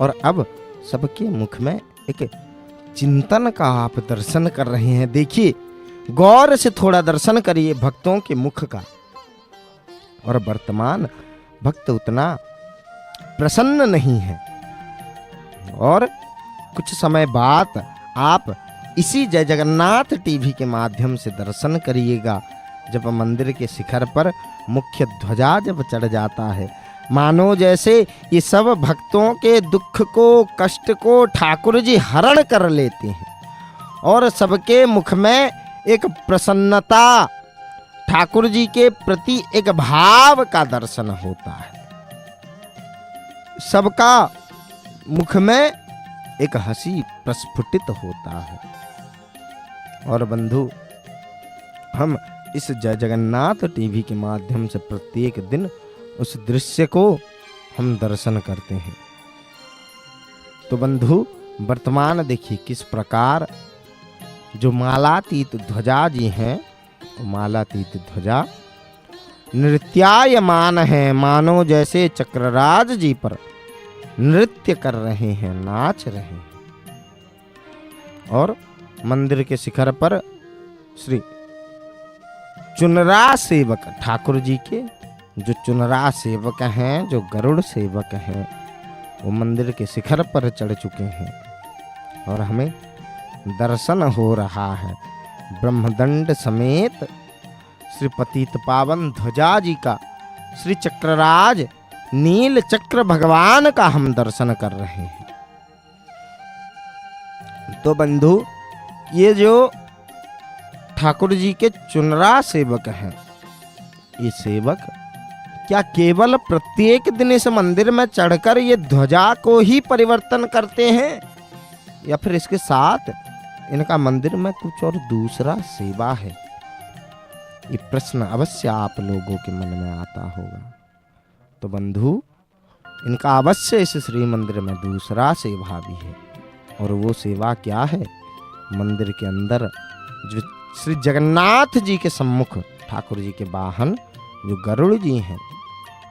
और अब सबके मुख में एक चिंतन का आप दर्शन कर रहे हैं। देखिए, गौर से थोड़ा दर्शन करिए भक्तों के मुख का। और वर्तमान भक्त उतना प्रसन्न नहीं है। और कुछ समय बाद आप इसी जय जगन्नाथ टीवी के माध्यम से दर्शन करिएगा, जब मंदिर के शिखर पर मुख्य ध्वजा जब चढ़ जाता है, मानो जैसे ये सब भक्तों के दुख को, कष्ट को ठाकुर जी हरण कर लेते हैं और सबके मुख में एक प्रसन्नता, ठाकुर जी के प्रति एक भाव का दर्शन होता है। सबका मुख में एक हंसी प्रस्फुटित होता है। और बंधु, हम इस जय जगन्नाथ टीवी के माध्यम से प्रत्येक दिन उस दृश्य को हम दर्शन करते हैं। तो बंधु, वर्तमान देखिए किस प्रकार जो मालातीत ध्वजा जी हैं, तो मालातीत ध्वजा नृत्यायमान है, मानो जैसे चक्रराज जी पर नृत्य कर रहे हैं, नाच रहे हैं। और मंदिर के शिखर पर श्री चुनरा सेवक ठाकुर जी के, जो चुनरा सेवक हैं, जो गरुड़ सेवक हैं, वो मंदिर के शिखर पर चढ़ चुके हैं और हमें दर्शन हो रहा है। ब्रह्मदंड समेत श्री पतित पावन ध्वजा जी का, श्री चक्रराज नील चक्र भगवान का हम दर्शन कर रहे हैं। तो बंधु, ये जो ठाकुर जी के चुनरा सेवक हैं, ये सेवक क्या केवल प्रत्येक दिन इस मंदिर में चढ़कर ये ध्वजा को ही परिवर्तन करते हैं, या फिर इसके साथ इनका मंदिर में कुछ और दूसरा सेवा है? ये प्रश्न अवश्य आप लोगों के मन में आता होगा। तो बंधु, इनका अवश्य इस श्री मंदिर में दूसरा सेवा भी है। और वो सेवा क्या है? मंदिर के अंदर जो श्री जगन्नाथ जी के सम्मुख ठाकुर जी के वाहन जो गरुड़ जी हैं,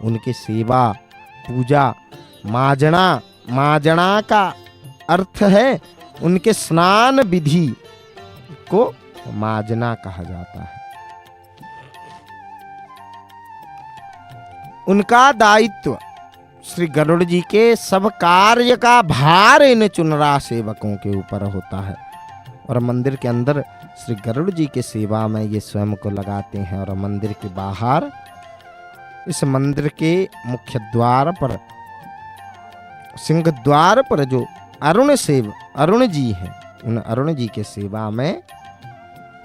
उनके सेवा, पूजा, माजना का अर्थ है उनके स्नान विधि को माजना कहा जाता है। उनका दायित्व, श्री गरुड़ जी के सब कार्य का भार इन चुनरा सेवकों के ऊपर होता है। और मंदिर के अंदर श्री गरुड़ जी के सेवा में ये स्वयं को लगाते हैं। और मंदिर के बाहर, इस मंदिर के मुख्य द्वार पर, सिंह द्वार पर जो अरुण जी हैं, उन अरुण जी के सेवा में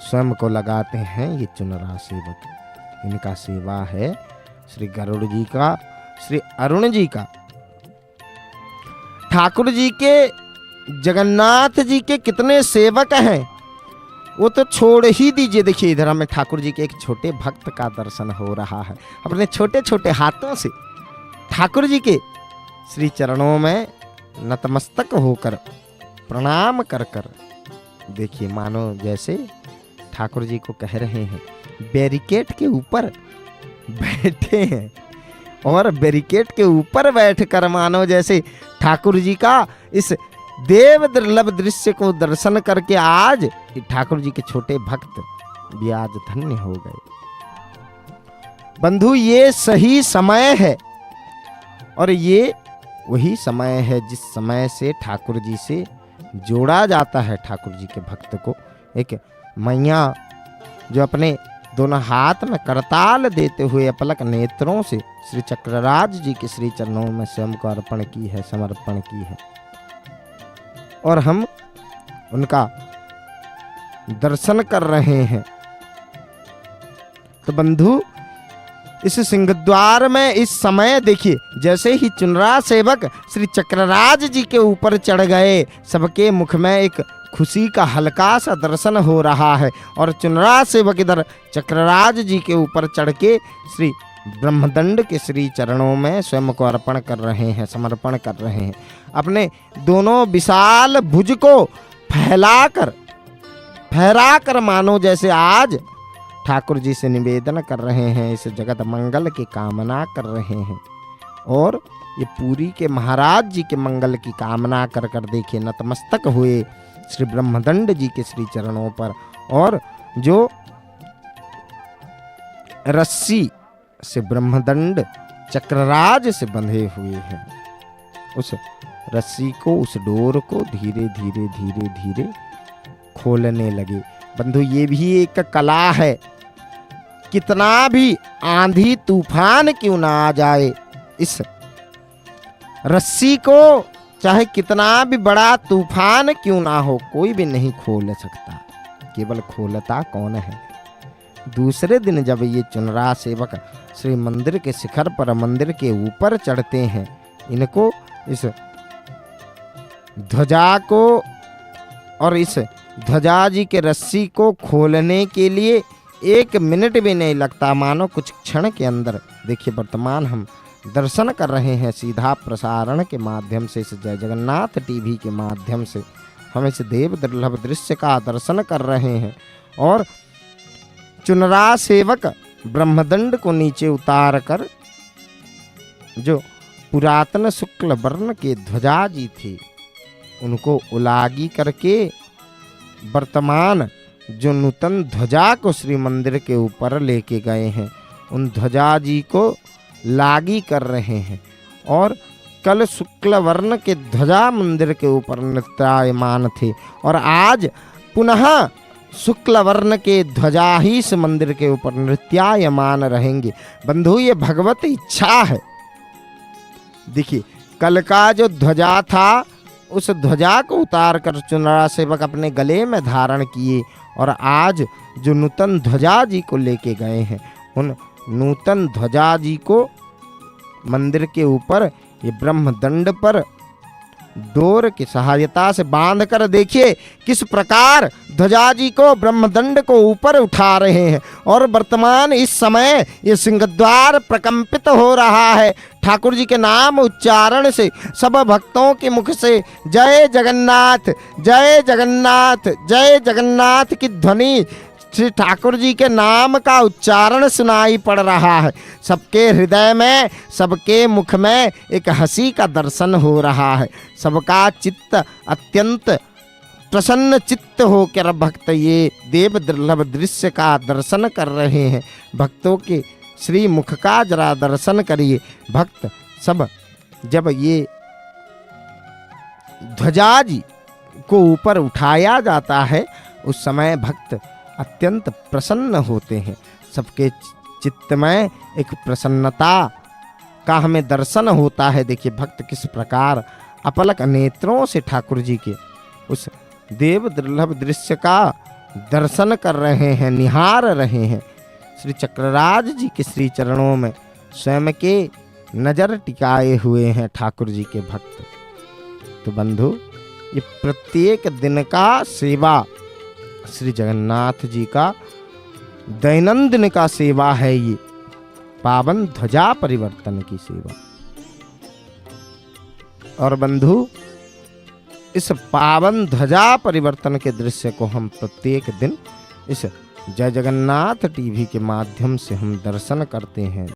स्वयं को लगाते हैं ये चुनरा सेवक। इनका सेवा है श्री गरुड़ जी का, श्री अरुण जी का। ठाकुर जी के, जगन्नाथ जी के कितने सेवक हैं वो तो छोड़ ही दीजिए। देखिए, इधर हमें ठाकुर जी के एक छोटे भक्त का दर्शन हो रहा है। अपने छोटे छोटे हाथों से ठाकुर जी के श्री चरणों में नतमस्तक होकर प्रणाम कर कर, देखिए मानो जैसे ठाकुर जी को कह रहे हैं, बैरिकेड के ऊपर बैठे हैं। और बैरिकेड के ऊपर बैठकर मानो जैसे ठाकुर जी का इस देव दुर्लभ दृश्य को दर्शन करके आज ठाकुर जी के छोटे भक्त भी आज धन्य हो गए। बंधु, ये सही समय है और ये वही समय है जिस समय से ठाकुर जी से जोड़ा जाता है ठाकुर जी के भक्त को। एक मैया जो अपने दोनों हाथ में करताल देते हुए अपलक नेत्रों से श्री चक्रराज जी के श्री चरणों में स्वयं को अर्पण की है, समर्पण की है। और हम उनका दर्शन कर रहे हैं। तो बंधु, इस सिंहद्वार में इस समय देखिए, जैसे ही चुनरा सेवक श्री चक्रराज जी के ऊपर चढ़ गए, सबके मुख में एक खुशी का हल्का सा दर्शन हो रहा है। और चुनरा सेवक इधर चक्रराज जी के ऊपर चढ़ के श्री ब्रह्मदंड के श्री चरणों में स्वयं को अर्पण कर रहे हैं, समर्पण कर रहे हैं। अपने दोनों विशाल भुज को फहराकर मानो जैसे आज ठाकुर जी से निवेदन कर रहे हैं, इस जगत मंगल की कामना कर रहे हैं। और ये पुरी के महाराज जी के मंगल की कामना कर कर देखिए नतमस्तक हुए श्री ब्रह्मदंड जी के श्री चरणों पर, और जो रस्सी से ब्रह्मदंड चक्रराज से बंधे हुए हैं, उस रस्सी को, उस डोर को धीरे धीरे धीरे धीरे खोलने लगे। बंधु, ये भी एक कला है। कितना भी आंधी तूफान क्यों ना आ जाए, इस रस्सी को चाहे कितना भी बड़ा तूफान क्यों ना हो, कोई भी नहीं खोल सकता। केवल खोलता कौन है? दूसरे दिन जब ये चुनरा सेवक श्री मंदिर के शिखर पर, मंदिर के ऊपर चढ़ते हैं, इनको इस ध्वजा को और इस ध्वजा जी के रस्सी को खोलने के लिए 1 मिनट भी नहीं लगता। मानो कुछ क्षण के अंदर, देखिए वर्तमान हम दर्शन कर रहे हैं सीधा प्रसारण के माध्यम से, इस जय जगन्नाथ टीवी के माध्यम से हम इस देव दुर्लभ दृश्य का दर्शन कर रहे हैं। और चुनरा सेवक ब्रह्मदंड को नीचे उतार कर जो पुरातन शुक्ल वर्ण के ध्वजा जी थे, उनको उलागी करके वर्तमान जो नूतन ध्वजा को श्री मंदिर के ऊपर लेके गए हैं, उन ध्वजा जी को लागी कर रहे हैं। और कल शुक्ल वर्ण के ध्वजा मंदिर के ऊपर नृत्यायमान थे, और आज पुनः शुक्ल वर्ण के ध्वजा ही इस मंदिर के ऊपर नृत्यायमान रहेंगे। बंधु, ये भगवत इच्छा है। देखिए, कल का जो ध्वजा था, उस ध्वजा को उतार कर चुनरा सेवक अपने गले में धारण किए, और आज जो नूतन ध्वजा जी को लेके गए हैं, उन नूतन ध्वजा जी को मंदिर के ऊपर ये ब्रह्मदंड पर डोर की सहायता से बांध कर देखिए किस प्रकार ध्वजा जी को, ब्रह्मदंड को ऊपर उठा रहे हैं। और वर्तमान इस समय ये सिंहद्वार प्रकंपित हो रहा है। ठाकुर जी के नाम उच्चारण से सब भक्तों के मुख से जय जगन्नाथ, जय जगन्नाथ, जय जगन्नाथ की ध्वनि श्री ठाकुर जी के नाम का उच्चारण सुनाई पड़ रहा है। सबके हृदय में, सबके मुख में एक हंसी का दर्शन हो रहा है। सबका चित्त अत्यंत प्रसन्न चित्त होकर भक्त ये देव दुर्लभ दृश्य का दर्शन कर रहे हैं। भक्तों के श्री मुख का जरा दर्शन करिए। भक्त सब जब ये ध्वजा जी को ऊपर उठाया जाता है, उस समय भक्त अत्यंत प्रसन्न होते हैं। सबके चित्त में एक प्रसन्नता का हमें दर्शन होता है। देखिए भक्त किस प्रकार अपलक नेत्रों से ठाकुर जी के उस देव दुर्लभ दृश्य का दर्शन कर रहे हैं, निहार रहे हैं। श्री चक्रराज जी के श्री चरणों में स्वयं के नजर टिकाए हुए हैं ठाकुर जी के भक्त। तो बंधु, ये प्रत्येक दिन का सेवा श्री जगन्नाथ जी का दैनंदिन का सेवा है। ये पावन ध्वजा परिवर्तन की सेवा। और बंधु, इस पावन ध्वजा परिवर्तन के दृश्य को हम प्रत्येक दिन इस जय जगन्नाथ टीवी के माध्यम से हम दर्शन करते हैं।